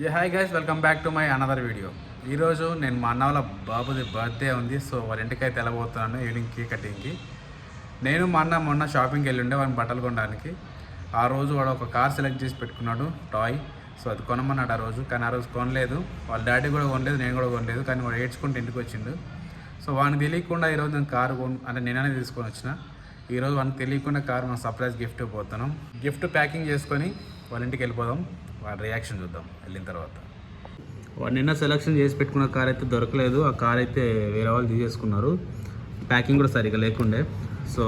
Hi guys, welcome back to my another video. ఈరోజు నేను మా అన్న వాళ్ళ బాబుది బర్త్డే ఉంది. సో వాళ్ళ ఇంటికి అయితే వెళ్ళబోతున్నాను ఈవినింగ్ కేక్ కటింగ్కి. నేను మా అన్న మొన్న షాపింగ్కి వెళ్ళి ఉండే వాడిని బట్టలు కొనడానికి. ఆ రోజు వాడు ఒక కార్ సెలెక్ట్ చేసి పెట్టుకున్నాడు, టాయ్. సో అది కొనమన్నాడు ఆ రోజు, కానీ ఆ రోజు కొనలేదు. వాళ్ళ డాడీ కూడా కొనలేదు, నేను కూడా కొనలేదు. కానీ వాడు ఏడ్చుకుంటూ ఇంటికి వచ్చిండు. సో వాడిని తెలియకుండా ఈరోజు నేను కారు అంటే నేనే తీసుకొని వచ్చిన. ఈరోజు వాడిని తెలియకుండా కారు మనం సర్ప్రైజ్ గిఫ్ట్ పోతున్నాం. గిఫ్ట్ ప్యాకింగ్ చేసుకొని వాళ్ళ ఇంటికి వెళ్ళిపోదాం. వాడి రియాక్షన్ చూద్దాం వెళ్ళిన తర్వాత. వాడు నిన్న సెలెక్షన్ చేసి పెట్టుకున్న కార్ అయితే దొరకలేదు. ఆ కార్ అయితే వేరే వాళ్ళు తీసేసుకున్నారు. ప్యాకింగ్ కూడా సరిగ్గా లేకుండే. సో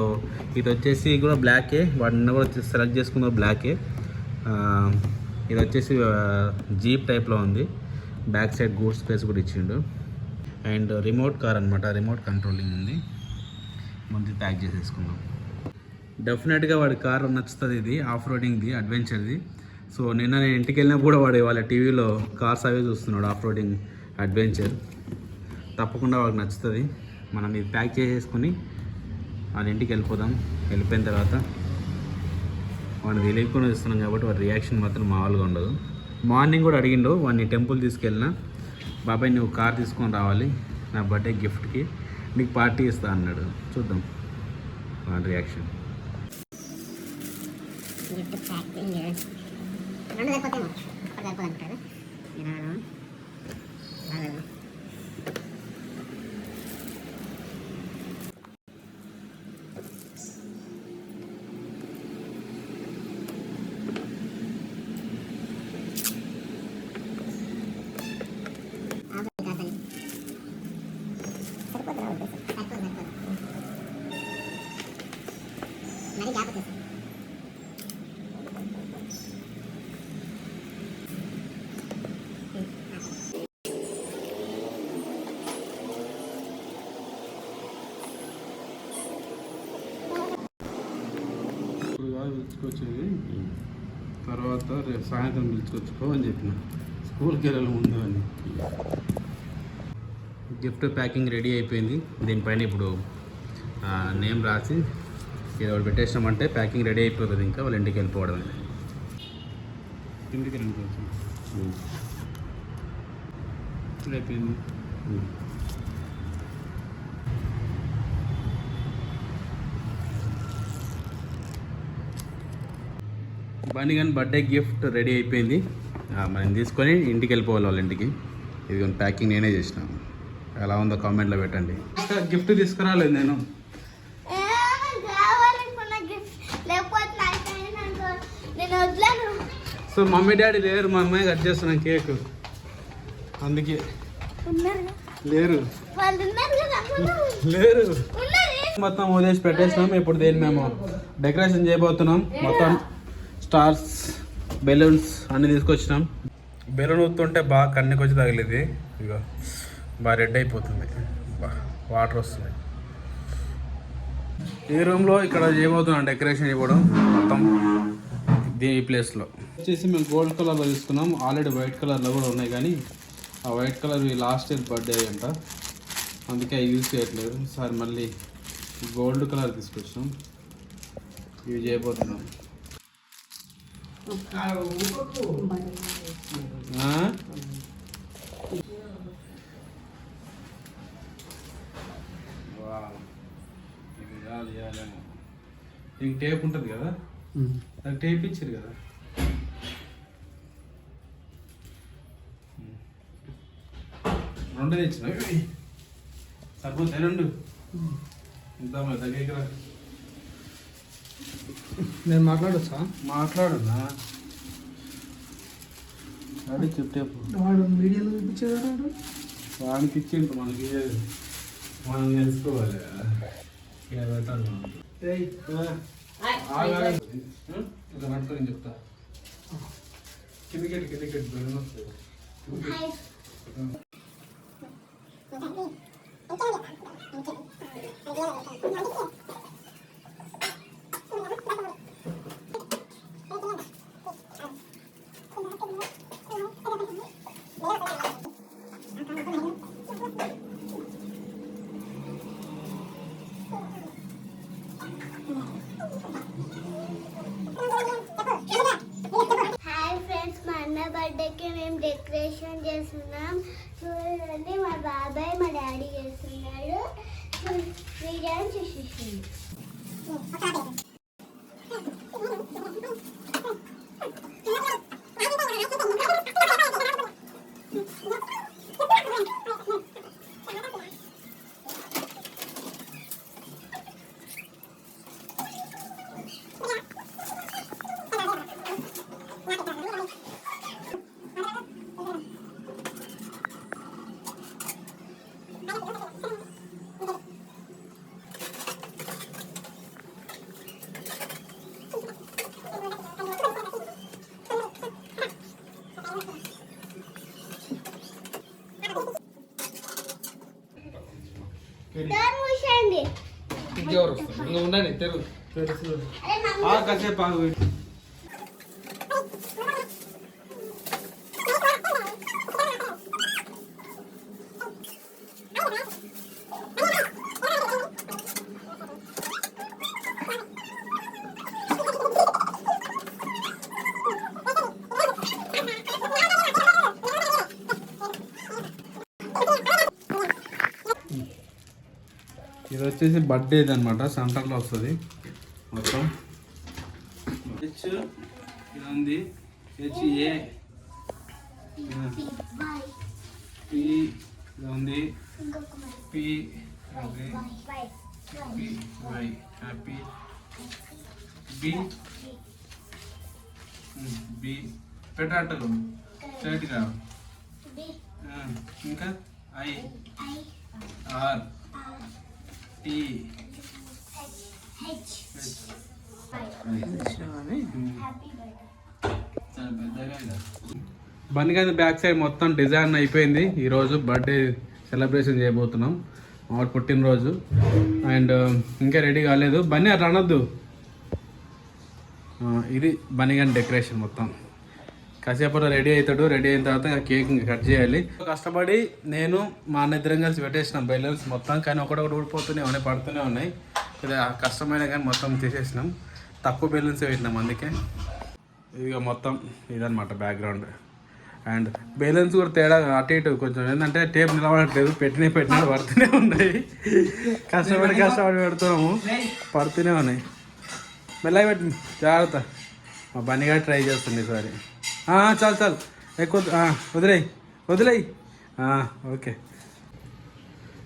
ఇది వచ్చేసి కూడా బ్లాకే. వాడు నిన్న కూడా సెలెక్ట్ చేసుకున్న బ్లాకే. ఇది వచ్చేసి జీప్ టైప్లో ఉంది. బ్యాక్ సైడ్ గూడ్స్ స్పేస్ కూడా ఇచ్చిండు. అండ్ రిమోట్ కార్ అనమాట, రిమోట్ కంట్రోలింగ్ ఉంది. ముందు ప్యాక్ చేసేసుకున్నాం. డెఫినెట్గా వాడి కార్ నచ్చుతుంది. ఇది ఆఫ్ రోడింగ్ది, అడ్వెంచర్ది. సో నిన్న నేను ఇంటికి వెళ్ళినప్పుడు కూడా వాడు వాళ్ళ టీవీలో కార్స్ అవే చూస్తున్నాడు, ఆఫ్ రోడింగ్ అడ్వెంచర్. తప్పకుండా వాడికి నచ్చుతుంది. మనం ఇది ప్యాక్ చేసేసుకొని వాళ్ళ ఇంటికి వెళ్ళిపోదాం. వెళ్ళిపోయిన తర్వాత వాడిని తెలియకుండా చూస్తున్నాం కాబట్టి వాడి రియాక్షన్ మాత్రం మామూలుగా ఉండదు. మార్నింగ్ కూడా అడిగిండు వాడిని టెంపుల్ తీసుకెళ్ళిన. బాబాయ్ నువ్వు కార్ తీసుకొని రావాలి నా బర్త్డే గిఫ్ట్కి, నీకు పార్టీ ఇస్తా అన్నాడు. చూద్దాం వాడి రియాక్షన్. రెండు సరిపోతాయి, అక్కడ సరిపోదంటారు. నేను మరి గ్యాప్ వచ్చేసి పిలుచుకొచ్చేది తర్వాత రేపు సాయంత్రం పిలుచుకొచ్చుకో అని చెప్పిన, స్కూల్కి వెళ్ళాలి ముందు అని. గిఫ్ట్ ప్యాకింగ్ రెడీ అయిపోయింది. దీనిపైన ఇప్పుడు నేమ్ రాసి ఇది ఒకటి పెట్టేసినామంటే ప్యాకింగ్ రెడీ అయిపోతుంది. ఇంకా వాళ్ళ ఇంటికి వెళ్ళిపోవడమే. ఇంటికి వెళ్ళిపోవచ్చు అయిపోయింది. బండి కానీ బర్త్డే గిఫ్ట్ రెడీ అయిపోయింది. మనం తీసుకొని ఇంటికి వెళ్ళిపోవాలి వాళ్ళ ఇంటికి. ఇది ప్యాకింగ్ నేనే చేసినాను. ఎలా ఉందో కామెంట్లో పెట్టండి. గిఫ్ట్ తీసుకురాలేదు నేను. సో మమ్మీ డాడీ లేరు, మా అమ్మాయి కట్ చేస్తున్నాం కేక్, అందుకే లేరు. మొత్తం వదిలేసి పెట్టేసినాం. ఇప్పుడు దీన్ని మేము డెకరేషన్ చేయబోతున్నాం. మొత్తం స్టార్స్, బెలూన్స్ అన్నీ తీసుకొచ్చినాం. బెలూన్ ఊతుంటే బాగా కన్నుకి వచ్చి తగిలింది. ఇక బాగా రెడ్ అయిపోతుంది, వాటర్ వస్తుంది. ఈ రూమ్లో ఇక్కడ చేయబోతున్నాం డెకరేషన్ ఇవ్వడం మొత్తం ఈ ప్లేస్లో. వచ్చేసి మేము గోల్డ్ కలర్లో తీసుకున్నాం. ఆల్రెడీ వైట్ కలర్లో కూడా ఉన్నాయి, కానీ ఆ white colour last year birthday అంట, అందుకే యూజ్ చేయట్లేదు. సార్ మళ్ళీ గోల్డ్ కలర్ తీసుకొచ్చాం. ఇవి చేయబోతున్నాం. ఇంక టేప్ ఉంటుంది కదా, దానికి టేప్ ఇచ్చారు కదా. రెండు తెచ్చిన సరిపోతాయి రెండు. ఇంత దగ్గర నేను మాట్లాడచ్చా? మాట్లాడున్నా అది చెప్పేపు. వాడు మీడియాలో చూపించేదాడు, వాడికి ఇచ్చిండు, మనకి మనం తెలుసుకోవాలి. పట్టుకొని చెప్తా. కిందికెట్టి బెలూన్ వస్తుంది. హాయ్ ఫ్రెండ్స్, మా అన్న బర్త్డేకి మేము డెకరేషన్ చేస్తున్నాం. చూడండి మా బాబాయ్ మా డాడీ చేస్తున్నాడు. వీడియో చూసేసింది. మూసేయండి. ఇంకెవరు వస్తారు? ఇంకా ఉండండి తెలుసు కాసేపు ఆగు. ఇది వచ్చేసి బర్త్డేది అనమాట, సెంటర్లో వస్తుంది మొత్తం. హెచ్ ఇది ఉంది, హెచ్ఏ పి ఇది ఉంది, P Y happy, B B పెట్టాటలు స్ట్రైట్గా, ఇంకా ఐ ఆర్ టీ బన్నిగాని బ్యాక్ సైడ్ మొత్తం డిజైన్ అయిపోయింది. ఈరోజు బర్త్డే సెలబ్రేషన్ చేయబోతున్నాం, మా పుట్టినరోజు. అండ్ ఇంకా రెడీ కాలేదు. బన్నీ అట్లా అనొద్దు. ఇది బన్నిగాని డెకరేషన్ మొత్తం. కాసేపట్లో రెడీ అవుతాడు. రెడీ అయిన తర్వాత కేక్ కట్ చేయాలి. కష్టపడి నేను మా అన్న ఇద్దరం కలిసి పెట్టేసినాం బెలూన్స్ మొత్తం. కానీ ఒకటొకటి ఊడిపోతూనే ఉన్నాయి, పడుతూనే ఉన్నాయి. ఇది కష్టమైన కానీ మొత్తం తీసేసినాం. తక్కువ బెలూన్స్ పెట్టినాం అందుకే. ఇదిగో మొత్తం ఇదనమాట బ్యాక్గ్రౌండ్. అండ్ బెలూన్స్ కూడా తేడా అటు ఇటు కొంచెం ఏంటంటే టేప్ నిలబడట్లేదు. పెట్టినా పడుతూనే ఉన్నాయి. కష్టపడి పెడుతున్నాము, పడుతూనే ఉన్నాయి. మెల్లగా పెట్టి జాగ్రత్త. మా బన్నిగా ట్రై చేస్తుంది ఈసారి. చాలు ఎక్కువ వదిలేయి. ఓకే.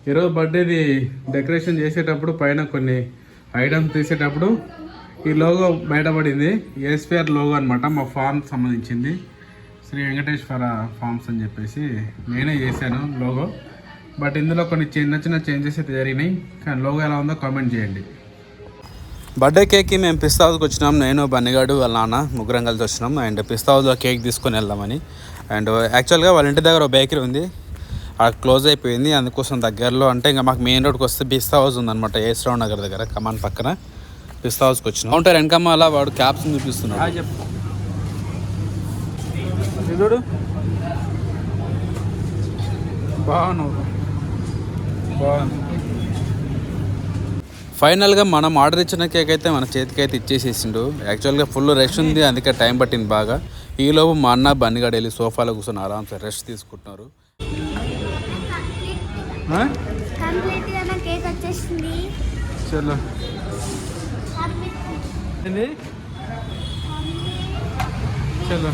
ఈరోజు బర్త్డేది డెకరేషన్ చేసేటప్పుడు పైన కొన్ని ఐటమ్స్ తీసేటప్పుడు ఈ లోగో బయటపడింది. ఎస్పిఆర్ లోగో అనమాట, మా ఫార్మ్ సంబంధించింది. శ్రీ వెంకటేశ్వర ఫార్మ్స్ అని చెప్పేసి నేనే చేశాను లోగో. బట్ ఇందులో కొన్ని చిన్న చేంజెస్ అయితే జరిగినాయి. కానీ లోగో ఎలా ఉందో కామెంట్ చేయండి. బర్త్డే కేక్కి మేము పిస్తా హౌస్కి వచ్చినాం. నేను బన్నిగాడు వాళ్ళ నాన్న ముగ్గురం కలిసి వచ్చినాం. అండ్ పిస్తా హౌస్లో కేక్ తీసుకొని వెళ్దామని. అండ్ యాక్చువల్గా వాళ్ళ ఇంటి దగ్గర ఒక బేకరీ ఉంది, అది క్లోజ్ అయిపోయింది. అందుకోసం దగ్గరలో అంటే ఇంకా మాకు మెయిన్ రోడ్కి వస్తే పిస్తా హౌస్ ఉందన్నమాట, ఏస్రావు నగర్ దగ్గర కమాన్ పక్కన పిస్తా హౌస్కి వచ్చినాం. కౌంటర్ వెనకమ్మ అలా వాడు క్యాప్స్ చూపిస్తున్నాడు. చెప్పు చూడు, బాగున్నావు. ఫైనల్గా మనం ఆర్డర్ ఇచ్చిన కేక్ అయితే మన చేతికి అయితే ఇచ్చేసేసిండు. యాక్చువల్గా ఫుల్ రష్ ఉంది, అందుకే టైం పట్టింది బాగా. ఈలోపు మా అన్న బన్నిగాడు వెళ్ళి సోఫాలో కూర్చొని ఆరామ్సే రెస్ట్ తీసుకుంటున్నారు. చలో చలో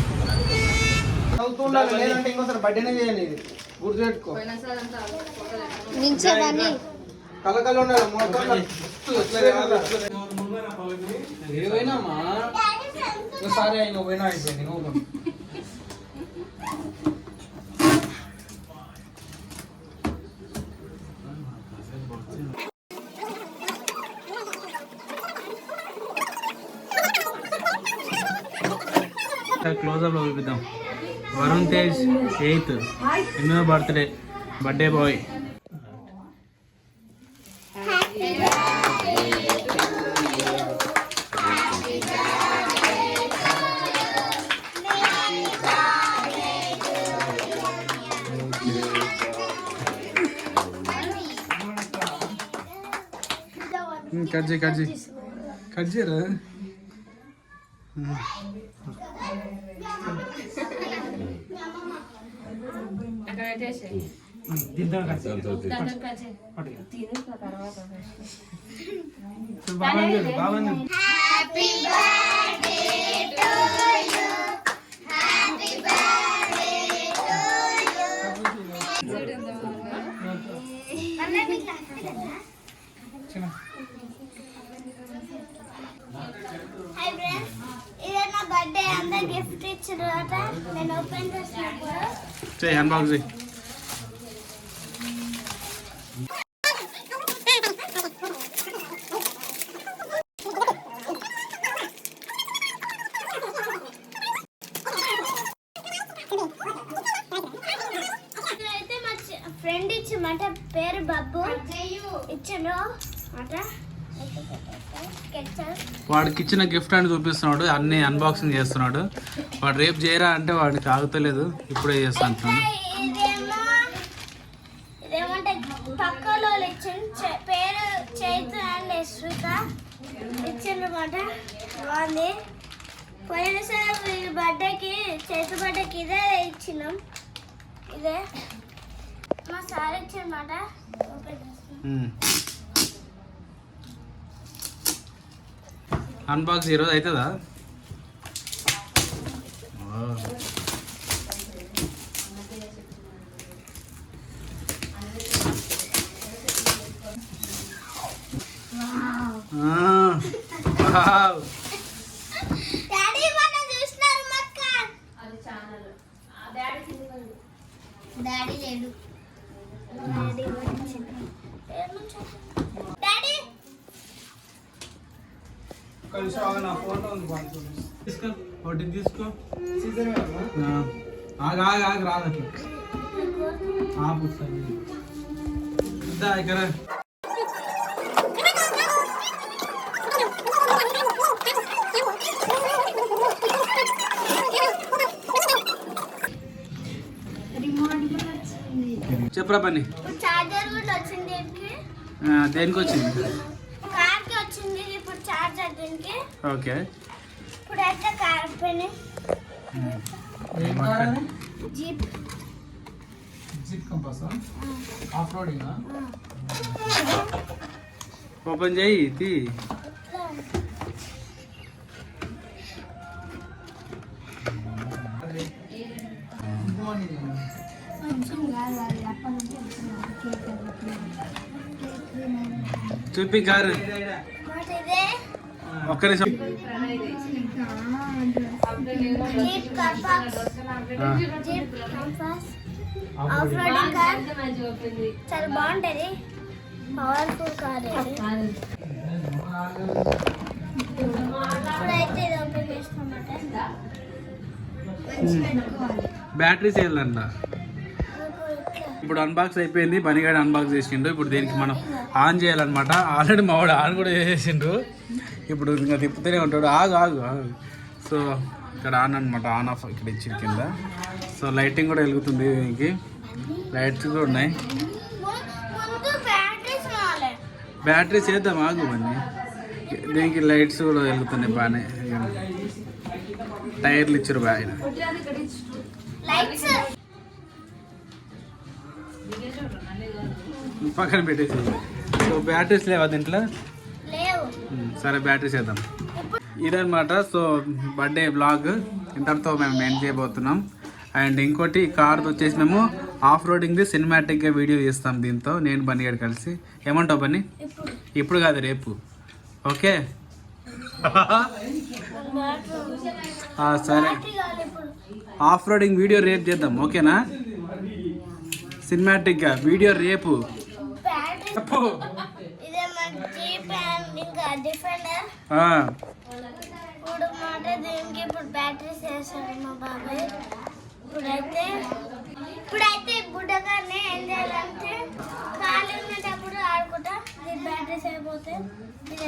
ఇంకోసారి బర్త్డేనే చేయండి. ఇది గుర్తుపెట్టుకో. కలకలు ఉండాలి ఏమైనామా ఒకసారి అయినా పోయినా అయిపోయింది. క్లోజ్అప్లో చూపిద్దాం. వరుణ్ తేజ్ 8th 8వ బర్త్డే బాయ్. కట్ చేయరా. దీంతో కలిసి బాగుంది. Happy birthday to you happy birthday to you అన్నది క్లాస్ కదా హై ఫ్రెండ్స్ ఇది నా బర్త్డే అందరు గిఫ్ట్ ఇచ్చారట నేను ఓపెన్ చేసినప్పుడు అన్బాక్స్ అయితే మా ఫ్రెండ్ ఇచ్చిందట పేరు బబ్బు ఇచ్చిండు అట వాడికి ఇచ్చిన గిఫ్ట్ అని చూపిస్తున్నాడు, అన్ని అన్బాక్సింగ్ చేస్తున్నాడు. వాడు రేపు చేయరా అంటే వాడికి ఆగుతలేదు, ఇప్పుడే చేస్తా అంటున్నాడు. ఇదేమంటే పక్కలో ఇచ్చిండు పేరు చైతు అండ్ యశ్విత ఇచ్చిండ్రమాట. బాగుంది. పోయినసారి బర్త్డేకి చైతు బర్త్డేకి ఇదే ఇచ్చినాం, ఇదే మా సార్ ఇచ్చిందన్నమాట. అన్బాక్స్ ఈరోజు అవుతుందా? డాడీ మనం చూస్తున్నారు మక్క డాడీ లేడు డాడీ కలిసి నా ఫోటో ఉంది తీసుకో, ఒకటి తీసుకో. సీజన్ ఆగు రాదు అట్లా ఆపుస్తాను ఇక్కడ. చెప్పరా పని. చార్జర్ కూడా వచ్చింది దీనికి, దేనికి వచ్చింది? కార్కి వచ్చింది ఇప్పుడు చార్జర్ దీనికి. ఓకే, ఇప్పుడైతే కార్ పని jeep zip compass off roading open చేయి తీ. చూపి కారు మాట ఇదే ఒక్క నిమిషం. Jeep compass jeep compass off roading car చాలా బాగుంటది, పవర్ఫుల్ కార్ ఇది. ఇప్పుడైతే ఇది ఓపెన్ చేస్తామట. బ్యాటరీస్ వెళ్ళంట. ఇప్పుడు అన్బాక్స్ అయిపోయింది, పనిగాడు అన్బాక్స్ చేసిండు. ఇప్పుడు దీనికి మనం ఆన్ చేయాలన్నమాట. ఆల్రెడీ మా వాడు ఆన్ కూడా చేసిండు. ఇప్పుడు ఇంకా తిప్పుతూనే ఉంటాడు. ఆగు. సో ఇక్కడ ఆన్ అనమాట, ఆన్ ఆఫ్ ఇక్కడ ఇచ్చింది కింద. సో లైటింగ్ కూడా వెలుగుతుంది, దీనికి లైట్స్ కూడా ఉన్నాయి. ముందు బ్యాటరీస్ కావాలి. బ్యాటరీస్ వేద్దాం, ఆగు అన్నీ. దీనికి లైట్స్ కూడా వెలుగుతున్నాయి బాగానే. టైర్లు ఇచ్చారు బాగా. లైట్స్ పక్కన పెట్టేసి. సో బ్యాటరీస్ లేవా దీంట్లో? లేవు. సరే బ్యాటరీస్ వేద్దాం. ఇదనమాట. సో బర్త్డే బ్లాగ్ ఇంతటితో మేము ఎండ్ చేయబోతున్నాం. అండ్ ఇంకోటి కార్ది వచ్చేసి మేము ఆఫ్ రోడింగ్ది సినిమాటిక్గా వీడియో తీస్తాం దీంతో, నేను బన్నీగాడు కలిసి. ఏమంటావు బన్నీ? ఇప్పుడు కాదు, రేపు. ఓకే సరే, ఆఫ్ రోడింగ్ వీడియో రేపు చేద్దాం. ఓకేనా? సినిమాటిక్గా వీడియో రేపు. చెప్పు. ఇదే మన జీప్ అండ్ ఇంకా డిఫెండర్. ఇప్పుడు మాట దీనికి ఇప్పుడు బ్యాటరీస్ వేస్తాడు మా బాబాయ్. ఇప్పుడైతే బుడ్డగానే ఏం చేయాలంటే ఖాళీ ఉండేటప్పుడు ఆడుకుంటా. ఇది బ్యాటరీస్ అయిపోతే ఇది